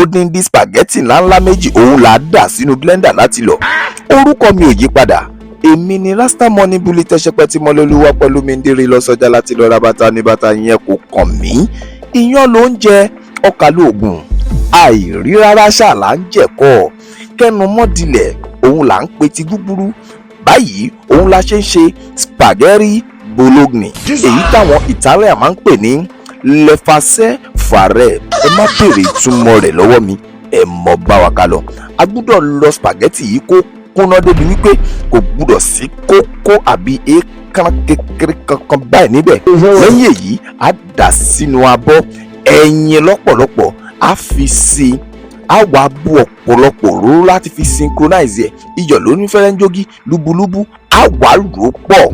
odindi spaghetti ńláńlá méjì òun là á dà sínú blender láti lọ. Orúkọ mi ò yí padà, èmi ni Rasta Money Bully Tẹ́ṣẹ́pẹ́ tí Mọ́lẹ́olúwa pẹ̀lú mi ń dérè lọ sọ́jà láti lọ ra bàtà ní bàtà yẹn kò kàn mí. Iyán ló ń jẹ, ọkà lóògùn, àìrí rárá ṣáàlà ń jẹ̀kọ́, kẹ́nu mọ́dilẹ̀ òun là ń pe ti gúgúrú. Báyìí òun la ṣe ń ṣe spaghetti bolognese, èyí táwọn Italian máa ń pè ní lefase fare. Ẹ má béèrè ìtumọ̀ rẹ̀ lọ́wọ́ mi, ẹ mọ̀ bá wa ká lọ. A gbúdọ̀ lọ spaghetti yìí kó kúnná débi wípé kò gbúdọ̀ sí kókó àbí èékánná kékeré kankan báyìí níbẹ̀. Lẹ́yìn èyí á dà sínú abọ́, ẹyin lọ́pọ̀lọpọ̀ á fi sí i, á wá bù ọ̀pọ̀lọpọ̀ òróró láti fi synchronize ẹ̀, iyọ̀ ló ní fẹ́rẹ́ńjógí lúbúlúbú, á wá rò pọ̀.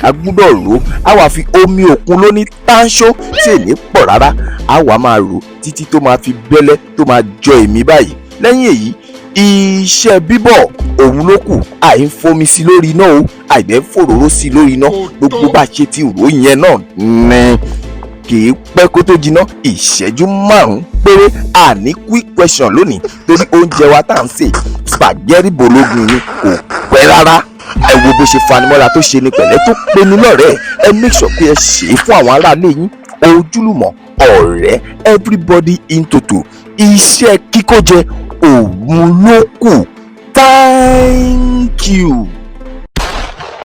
A gbúdọ̀ rò, á wá fi omi òkun lóní tánṣó tí èlé pọ̀ rárá, á wá máa rò títí tó máa fi bẹ́lẹ́ tó máa jọ èmi báyìí. Lẹ́yìn èyí iṣẹ́ bíbọ̀ òun ló kù, àìfomi sí lórí iná o, àìbẹ́ fòróró sí lórí iná. Gbogbo bá ṣe ti rò yẹn náà ní kì í pẹ́ kó tó jiná, ìṣẹ́jú 5 péré. Àní quick question lónìí torí oúnjẹ wa tá à ń sè spaghetti bolognese ni, kò pẹ́ rárá. Ẹ wo bó ṣe fanimọ́ra tó ṣe ni pẹ̀lẹ́ tó pinnu lọ́rẹ́. Ẹ make sure pé ẹ ṣe é fún àwọn aráalé yín, ojúlùmọ̀, ọ̀rẹ́, everybody in toto. Iṣẹ́ kíkó jẹ òun ló kù. Thank you.